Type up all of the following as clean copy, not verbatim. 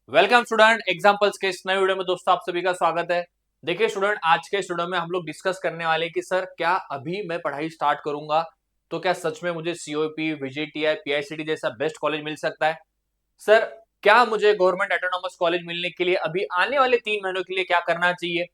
Welcome student examples के इस नए वीडियो में दोस्तों आप सभी का स्वागत है। देखिए स्टूडेंट, आज के इस वीडियो में हम लोग डिस्कस करने वाले हैं कि सर क्या अभी मैं पढ़ाई स्टार्ट करूंगा तो क्या सच में मुझे सीओपी, वीजीटीआई, पीआईसीटी जैसा बेस्ट कॉलेज मिल सकता है। सर क्या मुझे गवर्नमेंट ऑटोनॉमस कॉलेज मिलने के लिए अभी आने वाले 3 महीनों के लिए क्या करना चाहिए।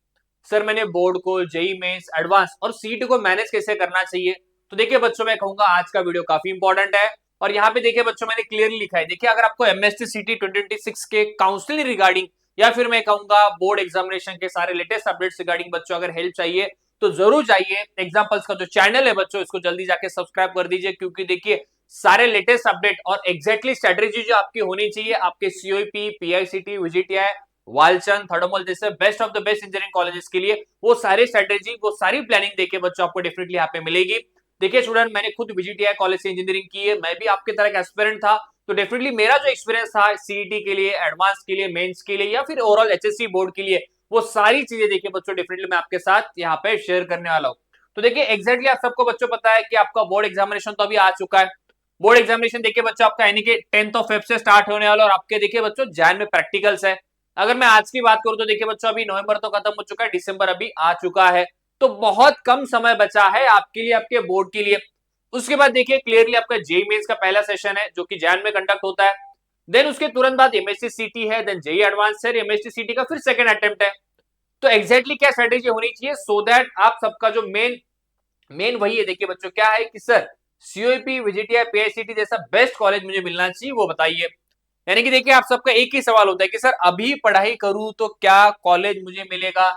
सर मैंने बोर्ड को, जेई मेंस, एडवांस और सीईटी को मैनेज कैसे करना चाहिए। तो देखिए बच्चों, मैं कहूंगा आज का वीडियो काफी इंपॉर्टेंट है। और यहाँ पे देखिए बच्चों, मैंने क्लियरली लिखा है, देखिए अगर आपको एमएसटी सीटी 2026 के काउंसलिंग रिगार्डिंग या फिर मैं कहूंगा बोर्ड एग्जामिनेशन के सारे लेटेस्ट अपडेट्स रिगार्डिंग बच्चों अगर हेल्प चाहिए तो जरूर जाइए एग्जाम्पल्स का जो चैनल है बच्चों, इसको जल्दी जाके सब्सक्राइब कर दीजिए, क्योंकि देखिए सारे लेटेस्ट अपडेट और एग्जैक्टली स्ट्रेटेजी जो आपकी होनी चाहिए आपके सीओपी, पीआईसीटी, वीजीटीआई, वालचंद, थर्डमल जैसे best of the best engineering colleges के लिए वो सारे स्ट्रेटेजी, वो सारी प्लानिंग देके बच्चों आपको डेफिनेटली यहाँ पे मिलेगी। देखिए स्टूडेंट, मैंने खुद वीजीटीआई कॉलेज से इंजीनियरिंग की है, मैं भी आपके तरह का एस्पिरेंट था, तो डेफिनेटली मेरा जो एक्सपीरियंस था सीईटी के लिए, एडवांस के लिए, मेंस के लिए या फिर ओवरऑल एचएससी बोर्ड के लिए, वो सारी चीजें देखिए बच्चों डेफिनेटली मैं आपके साथ यहाँ पे शेयर करने वाला हूँ। तो देखिए एग्जैक्टली आप सबको बच्चों पता है कि आपका बोर्ड एग्जामिनेशन तो अभी आ चुका है। बोर्ड एग्जामिनेशन देखिए बच्चों आपका यानी कि 10th ऑफ फेब से स्टार्ट होने वाला और आपके देखिए बच्चों जैन में प्रैक्टिकल्स है। अगर मैं आज की बात करूं तो देखिए बच्चों अभी नवंबर तो खत्म हो चुका है, दिसंबर अभी आ चुका है, तो बहुत कम समय बचा है आपके लिए, आपके बोर्ड के लिए। उसके बाद देखिए क्लियरली आपका जेई मेंस का पहला सेशन है जो कि जैन में कंडक्ट होता है। देन उसके तुरंत बाद एमएससी सीटी है, देन जेई एडवांस है, एमएससी सीटी का फिर सेकंड अटेम्प्ट है। तो एग्जैक्टली क्या स्ट्रेटेजी होनी चाहिए सो दैट आप सबका जो मेन मेन वही है, देखिए बच्चों क्या है कि सर सीओपी, वीजीटीआई, पीआईसीटी जैसा बेस्ट कॉलेज मुझे मिलना चाहिए, वो बताइए। यानी कि देखिए आप सबका एक ही सवाल होता है कि सर अभी पढ़ाई करूं तो क्या कॉलेज मुझे मिलेगा।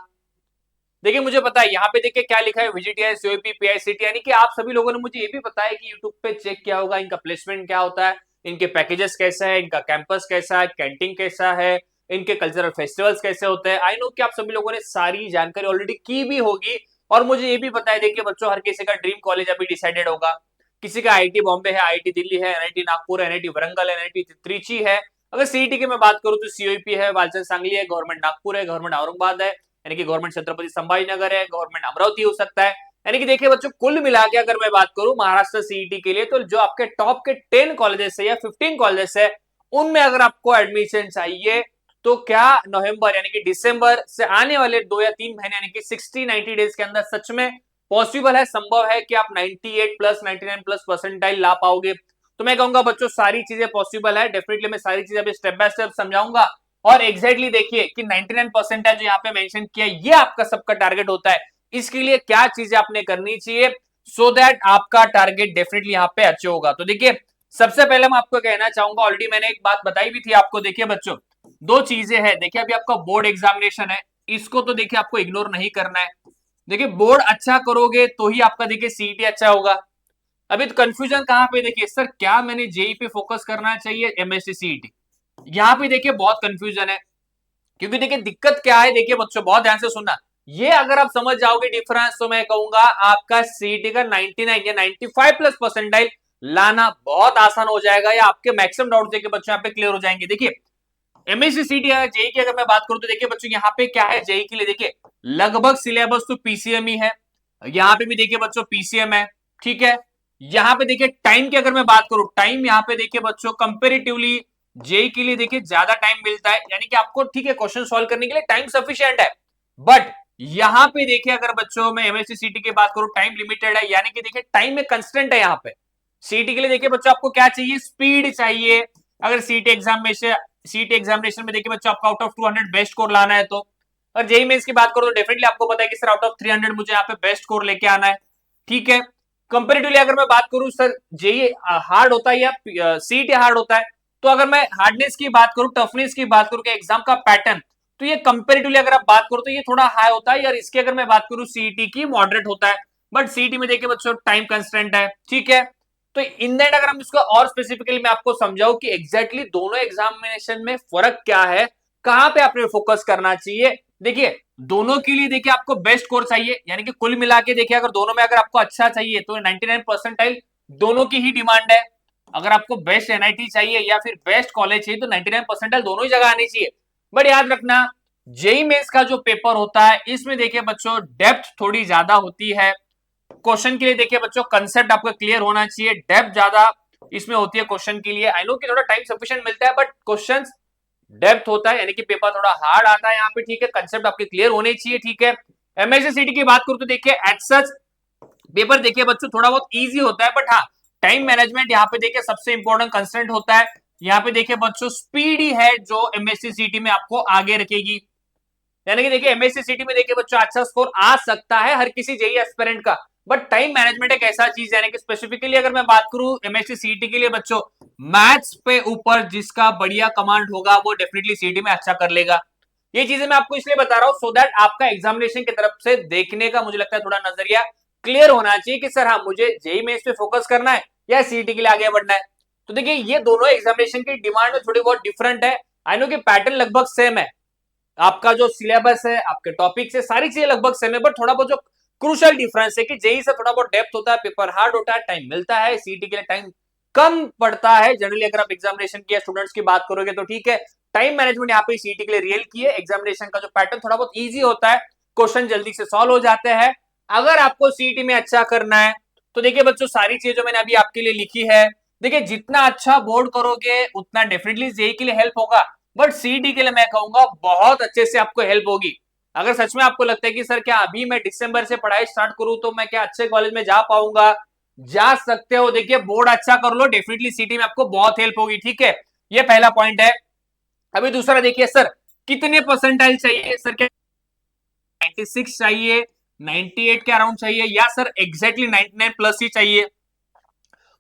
देखिए मुझे पता है यहाँ पे देखिए क्या लिखा है, वीजीटीआई, सीओपी, पीआईसीटी, यानी कि आप सभी लोगों ने मुझे ये भी बताया कि यूट्यूब पे चेक किया होगा इनका प्लेसमेंट क्या होता है, इनके पैकेजेस कैसा है, इनका कैंपस कैसा है, कैंटीन कैसा है, इनके कल्चरल फेस्टिवल्स कैसे होते हैं। आई नो कि आप सभी लोगों ने सारी जानकारी ऑलरेडी की भी होगी। और मुझे ये भी पता है देखिए बच्चों, हर किसी का ड्रीम कॉलेज अभी डिसाइडेड होगा। किसी का आईआईटी बॉम्बे है, आईआईटी दिल्ली है, एनआईटी नागपुर है, एनआईटी वरंगल है, एनआईटी त्रिची है। अगर सीईटी की मैं बात करूं तो सीओपी है, वालचंद सांगली है, गवर्नमेंट नागपुर है, गवर्नमेंट औरंगाबाद है, यानी कि गवर्नमेंट छत्रपति संभाजीनगर है, गवर्नमेंट अमरावती हो सकता है। यानी कि देखिए बच्चों कुल मिला के अगर मैं बात करूं महाराष्ट्र सीईटी के लिए, तो जो आपके टॉप के 10 कॉलेजेस है या 15 कॉलेजेस है उनमें अगर आपको एडमिशन चाहिए तो क्या नवंबर यानी कि दिसंबर से आने वाले 2 या 3 महीने यानी कि 60-90 डेज के अंदर सच में पॉसिबल है, संभव है कि आप 98 प्लस 99 प्लस परसेंटाइल ला पाओगे। तो मैं कहूंगा बच्चों सारी चीजें पॉसिबल है, डेफिनेटली मैं सारी चीजें अभी स्टेप बाय स्टेप समझाऊंगा। और एग्जैक्टली देखिए कि 99% जो यहाँ पे मेंशन किया ये आपका सबका टारगेट होता है। इसके लिए क्या चीजें आपने करनी चाहिए सो दैट आपका टारगेट डेफिनेटली यहाँ पे अचीव होगा। तो देखिए सबसे पहले मैं आपको कहना चाहूंगा, ऑलरेडी मैंने एक बात बताई भी थी आपको, देखिए बच्चों दो चीजें हैं। देखिए अभी आपका बोर्ड एग्जामिनेशन है, इसको तो देखिए आपको इग्नोर नहीं करना है। देखिए बोर्ड अच्छा करोगे तो ही आपका देखिए सीईटी अच्छा होगा। अभी तो कंफ्यूजन कहां पे, देखिए सर क्या मैंने जेई पे फोकस करना चाहिए एमएससी सीईटी, यहाँ पे देखिए बहुत कंफ्यूजन है। क्योंकि देखिए दिक्कत क्या है, देखिए बच्चों बहुत ध्यान से सुनना, ये अगर आप समझ जाओगे डिफरेंस तो मैं कहूंगा आपका सीईटी का 99 या 95 प्लस परसेंटाइल लाना बहुत आसान हो जाएगा, या आपके मैक्सिमम डाउट देखिए बच्चों यहाँ पे क्लियर हो जाएंगे। देखिए एमएससी सीटी जेई की अगर मैं बात करूं तो देखिए बच्चों यहाँ पे क्या है, जेई के लिए देखिए लगभग सिलेबस तो पीसीएम ही है, यहाँ पे भी देखिए बच्चों पीसीएम है, ठीक है। यहाँ पे देखिए टाइम की अगर मैं बात करूं, टाइम यहाँ पे देखिए बच्चों कंपेरेटिवली जेई के लिए देखिए ज्यादा टाइम मिलता है, यानी कि आपको ठीक है क्वेश्चन सॉल्व करने के लिए टाइम सफिशिएंट है। बट यहाँ पे देखिए अगर बच्चों मैं एमएससी सीटी की बात करूं टाइम लिमिटेड है, यानी कि देखिए टाइम में कंस्टेंट है। यहाँ पे सीटी के लिए देखिए बच्चों आपको क्या चाहिए, स्पीड चाहिए। अगर सीटी एग्जामिनेशन में देखिए बच्चों आपको आउट ऑफ 200 बेस्ट स्कोर लाना है तो, और जेई मेंस की बात करो तो डेफिनेटली आपको पता है कि सर आउट ऑफ 300 मुझे यहाँ पे बेस्ट स्कोर लेके आना है, ठीक है। कंपेरेटिवली अगर मैं बात करूं सर जेई हार्ड होता है या सीटी हार्ड होता है, तो अगर मैं हार्डनेस की बात करूं, टफनेस की बात करूं, एग्जाम का पैटर्न, तो ये कंपेरेटिवली अगर आप बात करो तो ये थोड़ा हाई होता है यार। इसकी अगर मैं बात करूं सीईटी की मॉडरेट होता है, बट सीईटी में देखिए बच्चों टाइम कंस्टेंट है, ठीक है। तो इन दैट अगर हम इसको और स्पेसिफिकली मैं आपको समझाऊं कि एग्जैक्टली दोनों एग्जामिनेशन में फर्क क्या है, कहां पे आपने फोकस करना चाहिए। देखिए दोनों के लिए देखिए आपको बेस्ट स्कोर चाहिए, यानी कि कुल मिला के देखिए अगर दोनों में अगर आपको अच्छा चाहिए तो 99 परसेंटाइल दोनों की ही डिमांड है। अगर आपको बेस्ट एनआईटी चाहिए या फिर बेस्ट कॉलेज चाहिए तो 99 परसेंटाइल दोनों ही जगह आनी चाहिए। बट याद रखना जेई मेंस का जो पेपर होता है इसमें देखिए बच्चों डेप्थ थोड़ी ज्यादा होती है। क्वेश्चन के लिए देखिए बच्चों कंसेप्ट आपका क्लियर होना चाहिए, डेप्थ ज्यादा इसमें होती है क्वेश्चन के लिए। आई नो कि थोड़ा टाइम सफिशिएंट मिलता है बट क्वेश्चंस डेप्थ होता है, यानी कि पेपर थोड़ा हार्ड आता है यहाँ पे, ठीक है, कंसेप्ट आपके क्लियर होने चाहिए, ठीक है। एमएससी सीटी की बात करूं तो देखिए एट सच पेपर देखिए बच्चों थोड़ा बहुत इजी होता है, बट हाँ टाइम मैनेजमेंट यहाँ पे देखिए सबसे इंपॉर्टेंट कंस्ट्रेंट होता है। यहाँ पे देखिए बच्चों स्पीड ही है जो एमएससी सीटी में आपको आगे रखेगी। यानी कि देखिए एमएससी सीटी में देखिए बच्चों अच्छा स्कोर आ सकता है हर किसी जेई एस्पिरेंट का, बट टाइम मैनेजमेंट एक ऐसा चीज है, यानी कि स्पेसिफिकली अगर मैं बात करूं एमएससी सीटी के लिए बच्चों, मैथ्स पे ऊपर जिसका बढ़िया कमांड होगा वो डेफिनेटली सीटी में अच्छा कर लेगा। ये चीजें मैं आपको इसलिए बता रहा हूं सो दैट आपका एग्जामिनेशन की तरफ से देखने का मुझे लगता है थोड़ा नजरिया क्लियर होना चाहिए कि सर हाँ मुझे जेई में इस पे फोकस करना है या सीटी के लिए आगे बढ़ना है। तो देखिए ये दोनों एग्जामिनेशन की डिमांड में थोड़ी बहुत डिफरेंट है। आई नो कि पैटर्न लगभग सेम है, आपका जो सिलेबस है आपके टॉपिक से सारी चीजें लगभग सेम है, बट थोड़ा बहुत जो क्रूशियल डिफरेंस है कि जेई से थोड़ा बहुत डेप्थ होता है, पेपर हार्ड होता है, टाइम मिलता है, सीटी के लिए टाइम कम पड़ता है जनरली। अगर आप एग्जामिनेशन की स्टूडेंट्स की बात करोगे तो ठीक है, टाइम मैनेजमेंट यहाँ पे सीटी के लिए रियल की है। एग्जामिनेशन का जो पैटर्न थोड़ा बहुत ईजी होता है, क्वेश्चन जल्दी से सॉल्व हो जाते हैं। अगर आपको सीटी में अच्छा करना है तो देखिए बच्चों सारी चीजें जो मैंने अभी आपके लिए लिखी है, देखिए जितना अच्छा बोर्ड करोगे उतना डेफिनेटली जेई के लिए हेल्प होगा, बट सीटी के लिए मैं कहूंगा बहुत अच्छे से आपको हेल्प होगी। अगर सच में आपको लगता है कि सर क्या अभी मैं दिसंबर से पढ़ाई स्टार्ट करूं तो मैं क्या अच्छे कॉलेज में जा पाऊंगा, जा सकते हो। देखिए बोर्ड अच्छा कर लो, डेफिनेटली सीटी में आपको बहुत हेल्प होगी, ठीक है, ये पहला पॉइंट है। अभी दूसरा देखिए सर कितने परसेंटाइल चाहिए, सर क्या 96 चाहिए, 98 के अराउंड चाहिए, या सर एग्जैक्टली 99 प्लस ही चाहिए।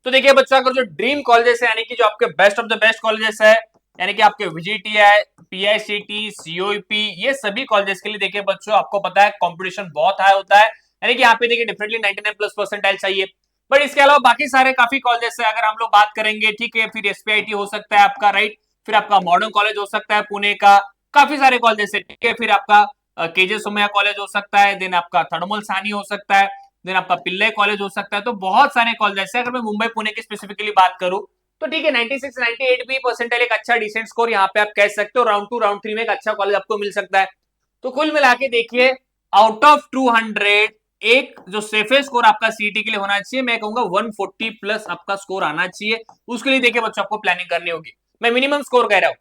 तो देखिए बच्चों अगर जो ड्रीम कॉलेजेस है यानी कि जो आपके best of the best colleges है, यानी कि आपके वीजीटीआई, पीआईसीटी, सीओईपी, ये सभी कॉलेजेस के लिए देखिए बच्चों आपको पता है कंपटीशन बहुत हाई होता है, यानी कि यहाँ पे देखिए डेफिनेटली 99 प्लस परसेंटाइल चाहिए। बट इसके अलावा बाकी सारे काफी कॉलेजेस है, अगर हम लोग बात करेंगे, ठीक है, फिर एसपीआईटी हो सकता है आपका, राइट, फिर आपका मॉडर्न कॉलेज हो सकता है पुणे का, काफी सारे कॉलेजेस है, ठीक है, फिर आपका केजे सोमैया कॉलेज हो सकता है, देन आपका थर्मल सानी हो सकता है, देन आपका पिल्ले कॉलेज हो सकता है। तो बहुत सारे कॉलेज है, अगर मैं मुंबई पुणे की स्पेसिफिकली बात करूं तो ठीक है 96 98 भी परसेंटाइल एक अच्छा डिसेंट स्कोर यहाँ पे आप कह सकते हो, राउंड 2 राउंड 3 में एक अच्छा कॉलेज आपको मिल सकता है। तो कुल मिला के देखिए आउट ऑफ 200 एक जो सेफेस्ट स्कोर आपका सीटी के लिए होना चाहिए, मैं कहूंगा 140 प्लस आपका स्कोर आना चाहिए। उसके लिए देखिए बच्चों आपको प्लानिंग करनी होगी, मैं मिनिमम स्कोर कह रहा हूं,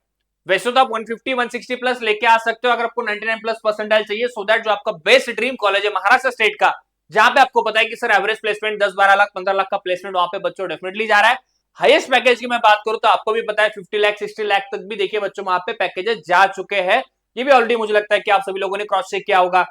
वैसे तो आप 150 160 प्लस लेके आ सकते हो अगर आपको 99 प्लस परसेंटाइल चाहिए, सो दैट जो आपका बेस्ट ड्रीम कॉलेज है महाराष्ट्र स्टेट का, जहां पे आपको पता है कि sir average placement 10-12 lakh 15 lakh का प्लेसमेंट वहां पे बच्चों डेफिनेटली जा रहा है। हाईएस्ट पैकेज की मैं बात करूं तो आपको भी पता है 50 लाख 60 लाख तक भी देखिए बच्चों वहां पे पैकेजेस जा चुके हैं, ये भी ऑलरेडी मुझे लगता है कि आप सभी लोगों ने क्रॉस चेक किया होगा।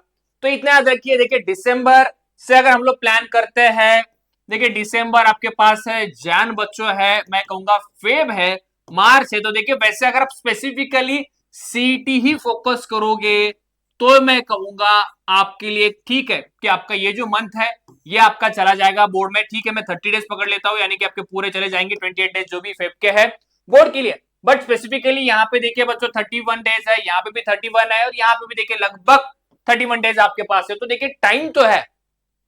तो इतना याद रखिए, देखिए दिसंबर से अगर हम लोग प्लान करते हैं, देखिए दिसंबर आपके पास है, जैन बच्चों है, मैं कहूंगा फेब है, मार्च है, तो देखिए वैसे अगर आप स्पेसिफिकली सीटी ही फोकस करोगे तो मैं कहूंगा आपके लिए ठीक है कि आपका ये जो मंथ है ये आपका चला जाएगा बोर्ड में, ठीक है, मैं 30 डेज पकड़ लेता हूं, यानी कि आपके पूरे चले जाएंगे 28 डेज जो भी फेब के है बोर्ड के लिए। बट स्पेसिफिकली यहाँ पे देखिए बच्चों 31 डेज है, यहाँ पे भी 31 है, और यहाँ पे भी देखिए लगभग 31 डेज आपके पास है, तो देखिए टाइम तो है,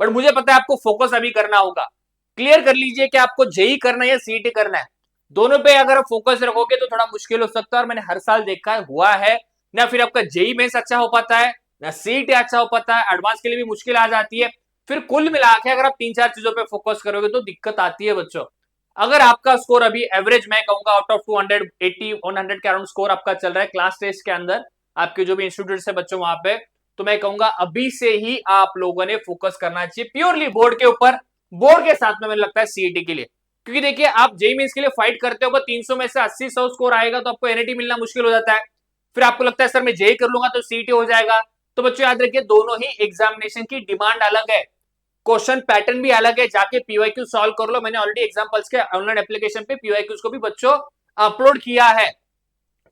बट मुझे पता है आपको फोकस अभी करना होगा। क्लियर कर लीजिए कि आपको जेई करना है या सीटी करना है, दोनों पे अगर आप फोकस रखोगे तो थोड़ा मुश्किल हो सकता है, और मैंने हर साल देखा है हुआ है ना, फिर आपका जेई मेंस अच्छा हो पाता है ना सीटी अच्छा हो पाता है, एडवांस के लिए भी मुश्किल आ जाती है। फिर कुल मिला के अगर आप 3-4 चीजों पे फोकस करोगे तो दिक्कत आती है बच्चों। अगर आपका स्कोर अभी एवरेज मैं कहूंगा आउट ऑफ 280 100 के अराउंड स्कोर आपका चल रहा है क्लास टेस्ट के अंदर, आपके जो भी इंस्टीट्यूट है बच्चों वहां पे, तो मैं कहूंगा अभी से ही आप लोगों ने फोकस करना चाहिए प्योरली बोर्ड के ऊपर, बोर्ड के साथ में मुझे लगता है सीईटी के लिए, क्योंकि देखिए आप जेई मेंस के लिए फाइट करते हो, 300 में से 80-100 स्कोर आएगा तो आपको एनईटी मिलना मुश्किल हो जाता है। फिर आपको लगता है सर मैं जेई कर लूंगा तो सीईटी हो जाएगा। तो बच्चों याद रखिए दोनों ही एग्जामिनेशन की डिमांड अलग है, क्वेश्चन पैटर्न भी अलग है, जाके पीवाईक्यू सॉल्व कर लो, मैंने ऑलरेडी एग्जांपल्स के ऑनलाइन एप्लीकेशन पे पीवाईक्यूज को भी बच्चों अपलोड किया है।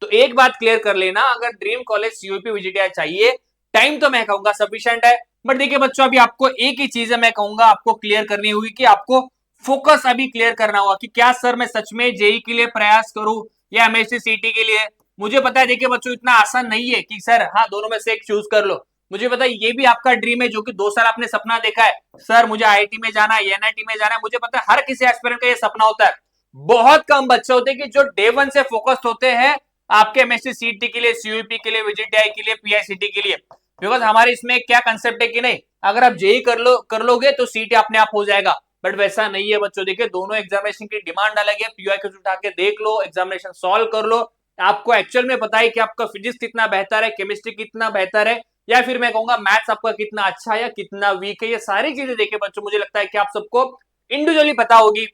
तो एक बात क्लियर कर लेना, अगर ड्रीम कॉलेज सीयूपी विजिटिया चाहिए, टाइम तो मैं कहूंगा सफिशिएंट है, बट देखिए बच्चों अभी आपको एक ही चीज है मैं कहूंगा आपको क्लियर करनी होगी कि आपको फोकस अभी क्लियर करना होगा कि क्या सर मैं सच में जेई के लिए प्रयास करूं या एमएससी सीटी के लिए। मुझे पता है देखिए बच्चों इतना आसान नहीं है कि सर हाँ दोनों में से एक चूज कर लो, मुझे पता है ये भी आपका ड्रीम है जो कि 2 साल आपने सपना देखा है, सर मुझे आईआईटी में जाना है, एनआईटी में जाना है, मुझे पता है हर किसी एस्पिरेंट का ये सपना होता है। बहुत कम बच्चे होते हैं कि जो डे वन से फोकस्ड होते हैं आपके एमएससी सीटी के लिए, सीयूपी के लिए, विजिटिआई के लिए, पीआईसीटी के लिए, बिकॉज हमारे इसमें क्या कंसेप्ट है कि नहीं अगर आप जेई कर लोगे तो सीटी अपने आप हो जाएगा, बट वैसा नहीं है बच्चों। देखिए दोनों एग्जामिनेशन की डिमांड अलग है, पीवाईक्यूज उठा के देख लो, एग्जामिनेशन सॉल्व कर लो, आपको एक्चुअल में पता है कि आपका फिजिक्स कितना बेहतर है, केमिस्ट्री कितना बेहतर है, या फिर मैं कहूंगा मैथ्स आपका कितना अच्छा है या कितना वीक है। ये सारी चीजें देखिए बच्चों, मुझे लगता है कि आप सबको इंडिविजुअली पता होगी।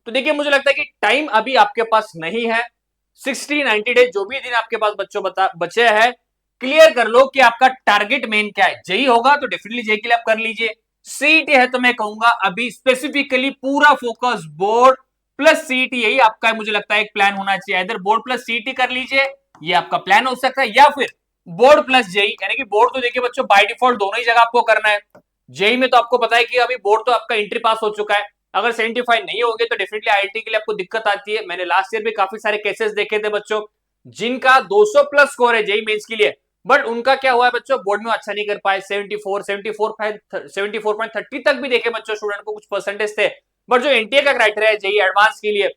तो देखिए मुझे लगता है कि टाइम अभी आपके पास नहीं है, 60-90 डेज जो भी दिन आपके पास बच्चों बचे हैं, क्लियर कर लो कि आपका टारगेट मेन क्या है। जेई होगा तो डेफिनेटली जेई के लिए आप कर लीजिए, सीईटी है तो मैं कहूंगा अभी स्पेसिफिकली पूरा फोकस बोर्ड प्लस सीईटी, यही आपका मुझे लगता है एक प्लान होना चाहिए। इधर बोर्ड प्लस सीईटी कर लीजिए, ये आपका प्लान हो सकता है, या फिर बोर्ड प्लस जेई, यानी कि बोर्ड तो देखिए बच्चों बाय डिफॉल्ट दोनों ही जगह आपको करना है। जेई में तो आपको पता है कि अभी बोर्ड तो आपका एंट्री पास हो चुका है, अगर 75 नहीं होंगे तो डेफिनेटली आईआईटी के लिए आपको दिक्कत आती है। मैंने लास्ट ईयर भी काफी सारे केसेस देखे थे बच्चों जिनका 200 प्लस स्कोर है जेई मेंस के लिए, बट उनका क्या हुआ है बच्चों, बोर्ड में अच्छा नहीं कर पाए, 74.30 तक भी देखे बच्चों स्टूडेंट को कुछ परसेंटेज थे, बट जो एनटीए का क्राइटेरिया है जेई एडवांस के लिए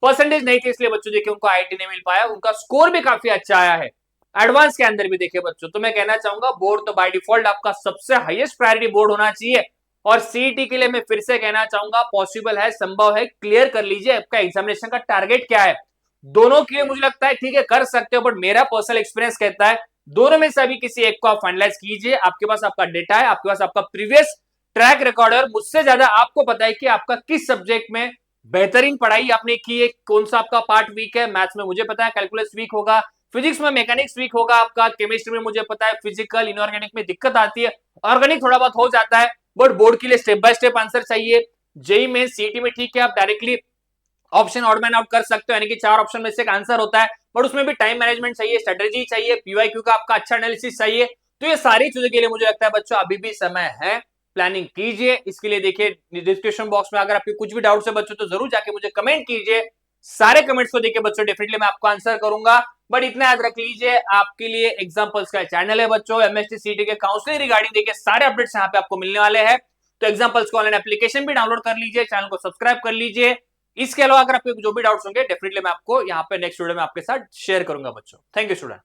परसेंटेज नहीं थे, इसलिए बच्चों देखिए उनको आईआईटी नहीं मिल पाया। उनका स्कोर भी काफी अच्छा आया है एडवांस के अंदर भी देखे बच्चों। तो मैं कहना चाहूंगा बोर्ड तो बाय डिफॉल्ट आपका सबसे हाईएस्ट प्रायोरिटी बोर्ड होना चाहिए। और सीईटी के लिए मैं फिर से कहना चाहूंगा पॉसिबल है, संभव है, क्लियर कर लीजिए आपका एग्जामिनेशन का टारगेट क्या है। दोनों के लिए मुझे लगता है ठीक है कर सकते हो, बट मेरा पर्सनल एक्सपीरियंस कहता है दोनों में से अभी किसी एक को आप फाइनलाइज कीजिए। आपके पास आपका डेटा है, आपके पास आपका प्रीवियस ट्रैक रिकॉर्ड है, मुझसे ज्यादा आपको पता है कि आपका किस सब्जेक्ट में बेहतरीन पढ़ाई आपने की है, कौन सा आपका पार्ट वीक है। मैथ्स में मुझे पता है कैलकुलस वीक होगा, फिजिक्स में मैकेनिक्स वीक होगा आपका, केमिस्ट्री में मुझे पता है फिजिकल इनऑर्गेनिक में दिक्कत आती है, ऑर्गेनिक थोड़ा बहुत हो जाता है, बट बोर्ड के लिए स्टेप बाय स्टेप आंसर चाहिए। जेई में सीईटी में ठीक है आप directly option odd man out कर सकते हो, यानी कि 4 ऑप्शन में से एक आंसर होता है, बट उसमें भी टाइम मैनेजमेंट चाहिए, स्ट्रेटेजी चाहिए, पीवाईक्यू का आपका अच्छा एनालिसिस चाहिए। तो ये सारी चीजों के लिए मुझे लगता है बच्चों अभी भी समय है, प्लानिंग कीजिए। इसके लिए देखिए डिस्क्रिप्शन बॉक्स में अगर आपके कुछ भी डाउट्स है बच्चों तो जरूर जाके मुझे कमेंट कीजिए, सारे कमेंट्स को देखिए बच्चों डेफिनेटली मैं आपको आंसर करूंगा। बट इतना याद रख लीजिए आपके लिए एग्जाम्पल्स का चैनल है बच्चों, एमएसटी सीटी के काउंसलिंग रिगार्डिंग देखिए सारे अपडेट्स यहाँ पे आपको मिलने वाले हैं। तो एग्जाम्पल्स को ऑनलाइन एप्लीकेशन भी डाउनलोड कर लीजिए, चैनल को सब्सक्राइब कर लीजिए। इसके अलावा अगर आपके जो भी डाउट्स होंगे डेफिनेटली मैं आपको यहाँ पे नेक्स्ट वीडियो में आपके साथ शेयर करूंगा बच्चों। Thank you student.